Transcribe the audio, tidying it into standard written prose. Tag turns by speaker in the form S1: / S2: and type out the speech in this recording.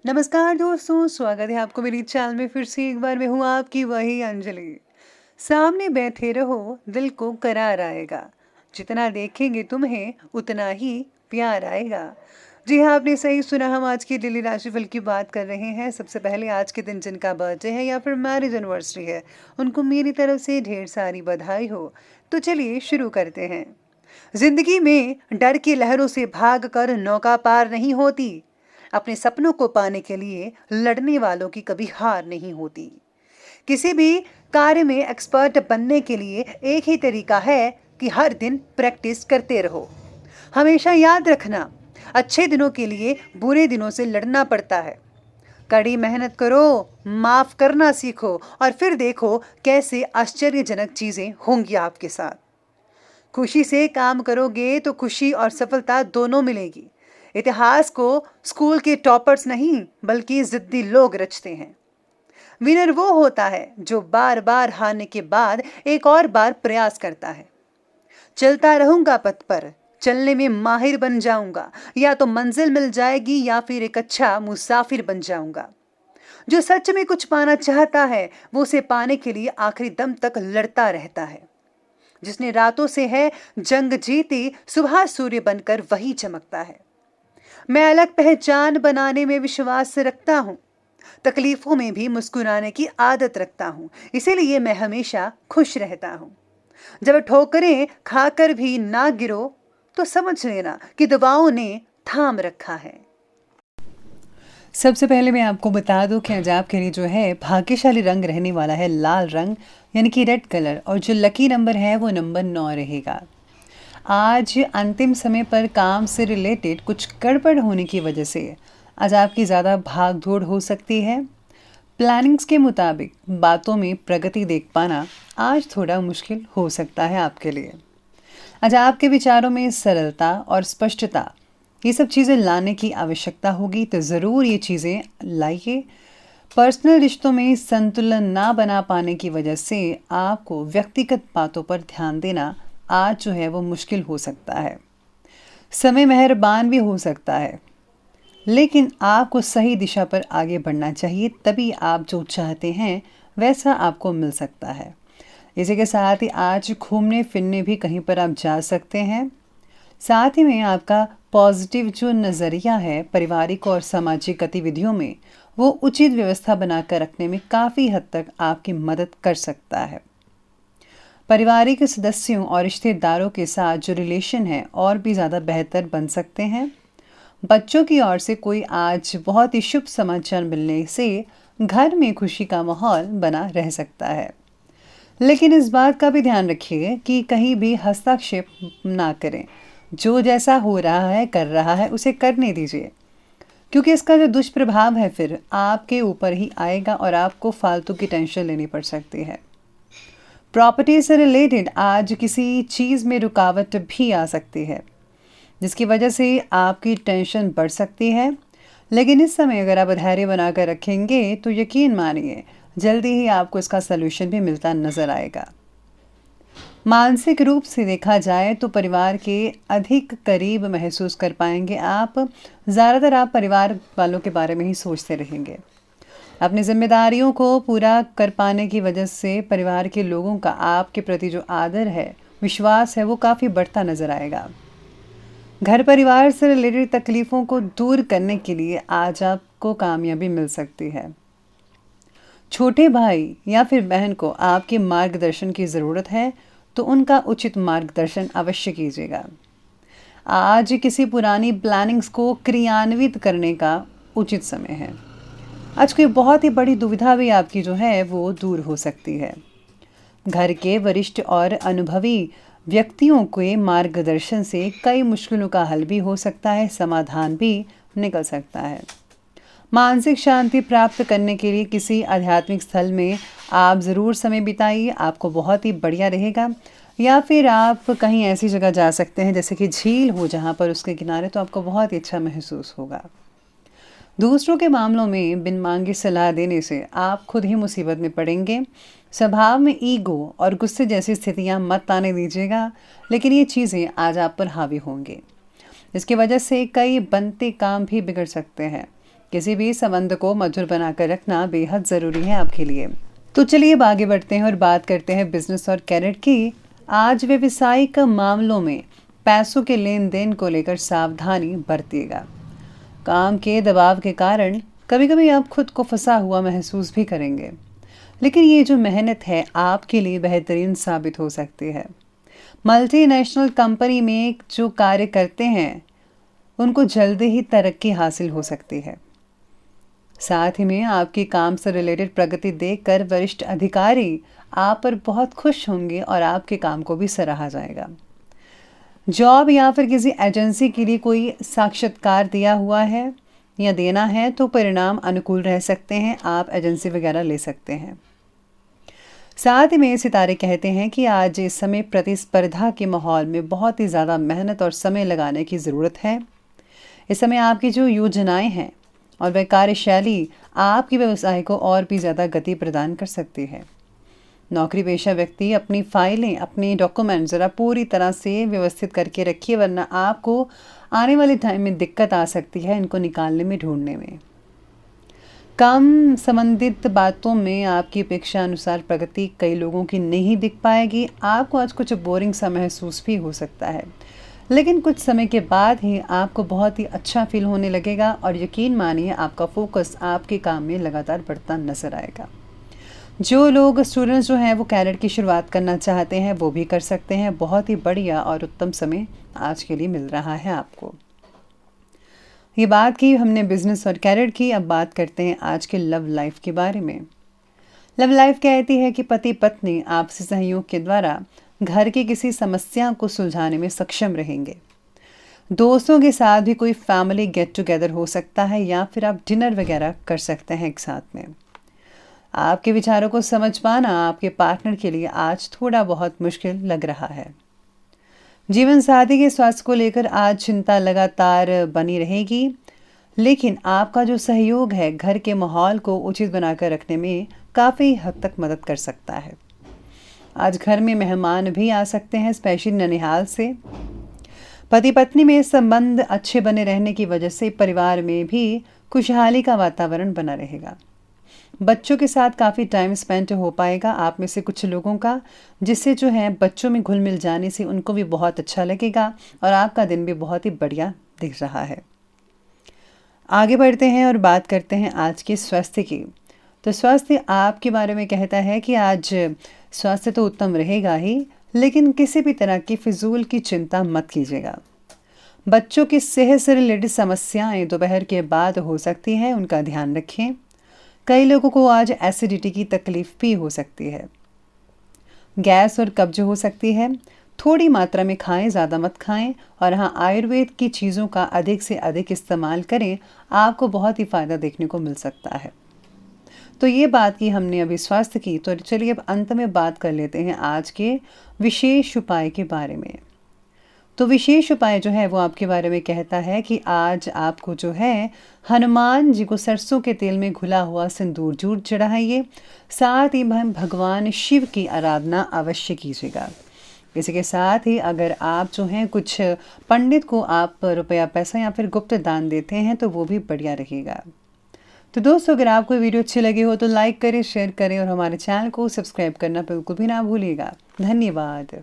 S1: नमस्कार दोस्तों, स्वागत है आपको मेरी चैनल में। फिर से एक बार मैं हूँ आपकी वही अंजलि। सामने बैठे रहो, दिल को करार आएगा। जितना देखेंगे तुम्हें उतना ही प्यार आएगा। जी हाँ, आपने सही सुना। हम आज की डेली राशिफल की बात कर रहे हैं। सबसे पहले आज के दिन जिनका बर्थडे है या फिर मैरिज एनिवर्सरी है, उनको मेरी तरफ से ढेर सारी बधाई हो। तो चलिए शुरू करते हैं। जिंदगी में डर की लहरों से भागकर नौका पार नहीं होती। अपने सपनों को पाने के लिए लड़ने वालों की कभी हार नहीं होती। किसी भी कार्य में एक्सपर्ट बनने के लिए एक ही तरीका है कि हर दिन प्रैक्टिस करते रहो। हमेशा याद रखना, अच्छे दिनों के लिए बुरे दिनों से लड़ना पड़ता है। कड़ी मेहनत करो, माफ करना सीखो और फिर देखो कैसे आश्चर्यजनक चीजें होंगी आपके साथ। खुशी से काम करोगे तो खुशी और सफलता दोनों मिलेगी। इतिहास को स्कूल के टॉपर्स नहीं बल्कि जिद्दी लोग रचते हैं। विनर वो होता है जो बार बार हारने के बाद एक और बार प्रयास करता है। चलता रहूंगा पथ पर, चलने में माहिर बन जाऊंगा। या तो मंजिल मिल जाएगी या फिर एक अच्छा मुसाफिर बन जाऊंगा। जो सच में कुछ पाना चाहता है वो उसे पाने के लिए आखिरी दम तक लड़ता रहता है। जिसने रातों से है जंग जीती, सुबह सूर्य बनकर वही चमकता है। मैं अलग पहचान बनाने में विश्वास रखता हूँ। तकलीफों में भी मुस्कुराने की आदत रखता हूँ, इसीलिए मैं हमेशा खुश रहता हूँ। जब ठोकरें खाकर भी ना गिरो तो समझ लेना कि दुआओं ने थाम रखा है। सबसे पहले मैं आपको बता दूं कि आज आपके लिए जो है भाग्यशाली रंग रहने वाला है लाल रंग, यानी कि रेड कलर। और जो लकी नंबर है वो नंबर 9 रहेगा। आज अंतिम समय पर काम से रिलेटेड कुछ गड़बड़ होने की वजह से आज आपकी ज़्यादा भाग दौड़ हो सकती है। प्लानिंग्स के मुताबिक बातों में प्रगति देख पाना आज थोड़ा मुश्किल हो सकता है आपके लिए। आज आपके विचारों में सरलता और स्पष्टता, ये सब चीज़ें लाने की आवश्यकता होगी, तो ज़रूर ये चीज़ें लाइए। पर्सनल रिश्तों में संतुलन ना बना पाने की वजह से आपको व्यक्तिगत बातों पर ध्यान देना आज जो है वो मुश्किल हो सकता है। समय मेहरबान भी हो सकता है, लेकिन आपको सही दिशा पर आगे बढ़ना चाहिए, तभी आप जो चाहते हैं वैसा आपको मिल सकता है। इसी के साथ ही आज घूमने फिरने भी कहीं पर आप जा सकते हैं। साथ ही में आपका पॉजिटिव जो नज़रिया है पारिवारिक और सामाजिक गतिविधियों में, वो उचित व्यवस्था बनाकर रखने में काफ़ी हद तक आपकी मदद कर सकता है। पारिवारिक सदस्यों और रिश्तेदारों के साथ जो रिलेशन है और भी ज़्यादा बेहतर बन सकते हैं। बच्चों की ओर से कोई आज बहुत ही शुभ समाचार मिलने से घर में खुशी का माहौल बना रह सकता है। लेकिन इस बात का भी ध्यान रखिए कि कहीं भी हस्तक्षेप ना करें। जो जैसा हो रहा है कर रहा है उसे करने दीजिए, क्योंकि इसका जो दुष्प्रभाव है फिर आपके ऊपर ही आएगा और आपको फालतू की टेंशन लेनी पड़ सकती है। प्रॉपर्टी से रिलेटेड आज किसी चीज़ में रुकावट भी आ सकती है, जिसकी वजह से आपकी टेंशन बढ़ सकती है। लेकिन इस समय अगर आप धैर्य बनाकर रखेंगे तो यकीन मानिए जल्दी ही आपको इसका सलूशन भी मिलता नज़र आएगा। मानसिक रूप से देखा जाए तो परिवार के अधिक करीब महसूस कर पाएंगे आप। ज़्यादातर आप परिवार वालों के बारे में ही सोचते रहेंगे। अपनी जिम्मेदारियों को पूरा कर पाने की वजह से परिवार के लोगों का आपके प्रति जो आदर है, विश्वास है, वो काफ़ी बढ़ता नज़र आएगा। घर परिवार से रिलेटेड तकलीफ़ों को दूर करने के लिए आज आपको कामयाबी मिल सकती है। छोटे भाई या फिर बहन को आपके मार्गदर्शन की ज़रूरत है, तो उनका उचित मार्गदर्शन अवश्य कीजिएगा। आज किसी पुरानी प्लानिंग्स को क्रियान्वित करने का उचित समय है। आज कोई बहुत ही बड़ी दुविधा भी आपकी जो है वो दूर हो सकती है। घर के वरिष्ठ और अनुभवी व्यक्तियों के मार्गदर्शन से कई मुश्किलों का हल भी हो सकता है, समाधान भी निकल सकता है। मानसिक शांति प्राप्त करने के लिए किसी आध्यात्मिक स्थल में आप ज़रूर समय बिताइए, आपको बहुत ही बढ़िया रहेगा। या फिर आप कहीं ऐसी जगह जा सकते हैं जैसे कि झील हो जहाँ पर उसके किनारे, तो आपको बहुत ही अच्छा महसूस होगा। दूसरों के मामलों में बिन मांगे सलाह देने से आप खुद ही मुसीबत में पड़ेंगे। स्वभाव में ईगो और गुस्से जैसी स्थितियां मत आने दीजिएगा, लेकिन ये चीज़ें आज आप पर हावी होंगे। इसकी वजह से कई बनते काम भी बिगड़ सकते हैं। किसी भी संबंध को मधुर बनाकर रखना बेहद ज़रूरी है आपके लिए। तो चलिए अब आगे बढ़ते हैं और बात करते हैं बिजनेस और कैरियर की। आज व्यवसायिक मामलों में पैसों के लेन देन को लेकर सावधानी बरतिएगा। काम के दबाव के कारण कभी कभी आप खुद को फंसा हुआ महसूस भी करेंगे, लेकिन ये जो मेहनत है आपके लिए बेहतरीन साबित हो सकती है। मल्टीनेशनल कंपनी में जो कार्य करते हैं उनको जल्दी ही तरक्की हासिल हो सकती है। साथ ही में आपकी काम से रिलेटेड प्रगति देखकर वरिष्ठ अधिकारी आप पर बहुत खुश होंगे और आपके काम को भी सराहा जाएगा। जॉब या फिर किसी एजेंसी के लिए कोई साक्षात्कार दिया हुआ है या देना है तो परिणाम अनुकूल रह सकते हैं, आप एजेंसी वगैरह ले सकते हैं। साथ ही में सितारे कहते हैं कि आज इस समय प्रतिस्पर्धा के माहौल में बहुत ही ज़्यादा मेहनत और समय लगाने की ज़रूरत है। इस समय आपकी जो योजनाएं हैं और वह कार्यशैली आपके व्यवसाय को और भी ज़्यादा गति प्रदान कर सकती है। नौकरी पेशा व्यक्ति अपनी फाइलें, अपने डॉक्यूमेंट ज़रा पूरी तरह से व्यवस्थित करके रखिए, वरना आपको आने वाले टाइम में दिक्कत आ सकती है इनको निकालने में, ढूंढने में। काम संबंधित बातों में आपकी अपेक्षा अनुसार प्रगति कई लोगों की नहीं दिख पाएगी। आपको आज कुछ बोरिंग सा महसूस भी हो सकता है, लेकिन कुछ समय के बाद ही आपको बहुत ही अच्छा फील होने लगेगा और यकीन मानिए आपका फोकस आपके काम में लगातार बढ़ता नजर आएगा। जो लोग स्टूडेंट्स जो हैं वो कैरियर की शुरुआत करना चाहते हैं वो भी कर सकते हैं। बहुत ही बढ़िया और उत्तम समय आज के लिए मिल रहा है आपको। ये बात की हमने बिजनेस और कैरियर की, अब बात करते हैं आज के लव लाइफ के बारे में। लव लाइफ कहती है कि पति पत्नी आपसी सहयोग के द्वारा घर की किसी समस्या को सुलझाने में सक्षम रहेंगे। दोस्तों के साथ भी कोई फैमिली गेट टुगेदर हो सकता है या फिर आप डिनर वगैरह कर सकते हैं एक साथ में। आपके विचारों को समझ पाना आपके पार्टनर के लिए आज थोड़ा बहुत मुश्किल लग रहा है। जीवन साथी के स्वास्थ्य को लेकर आज चिंता लगातार बनी रहेगी, लेकिन आपका जो सहयोग है घर के माहौल को उचित बनाकर रखने में काफ़ी हद तक मदद कर सकता है। आज घर में मेहमान भी आ सकते हैं, स्पेशली ननिहाल से। पति पत्नी में संबंध अच्छे बने रहने की वजह से परिवार में भी खुशहाली का वातावरण बना रहेगा। बच्चों के साथ काफ़ी टाइम स्पेंड हो पाएगा आप में से कुछ लोगों का, जिससे जो है बच्चों में घुल मिल जाने से उनको भी बहुत अच्छा लगेगा और आपका दिन भी बहुत ही बढ़िया दिख रहा है। आगे बढ़ते हैं और बात करते हैं आज के स्वास्थ्य की। तो स्वास्थ्य आपके बारे में कहता है कि आज स्वास्थ्य तो उत्तम रहेगा ही, लेकिन किसी भी तरह की फिजूल की चिंता मत कीजिएगा। बच्चों की सेहत से रिलेटेड समस्याएं दोपहर के बाद हो सकती हैं, उनका ध्यान रखें। कई लोगों को आज एसिडिटी की तकलीफ भी हो सकती है। गैस और कब्ज हो सकती है। थोड़ी मात्रा में खाएं, ज़्यादा मत खाएं। और हाँ, आयुर्वेद की चीज़ों का अधिक से अधिक इस्तेमाल करें, आपको बहुत ही फ़ायदा देखने को मिल सकता है। तो ये बात की हमने अभी स्वास्थ्य की, तो चलिए अब अंत में बात कर लेते हैं आज के विशेष उपाय के बारे में। तो विशेष उपाय जो है वो आपके बारे में कहता है कि आज आपको जो है हनुमान जी को सरसों के तेल में घुला हुआ सिंदूर जरूर चढ़ाइए। साथ ही भगवान शिव की आराधना अवश्य कीजिएगा। इसी के साथ ही अगर आप जो हैं कुछ पंडित को आप रुपया पैसा या फिर गुप्त दान देते हैं तो वो भी बढ़िया रहेगा। तो दोस्तों, अगर आपको वीडियो अच्छी लगी हो तो लाइक करें, शेयर करें और हमारे चैनल को सब्सक्राइब करना बिल्कुल भी ना भूलिएगा। धन्यवाद।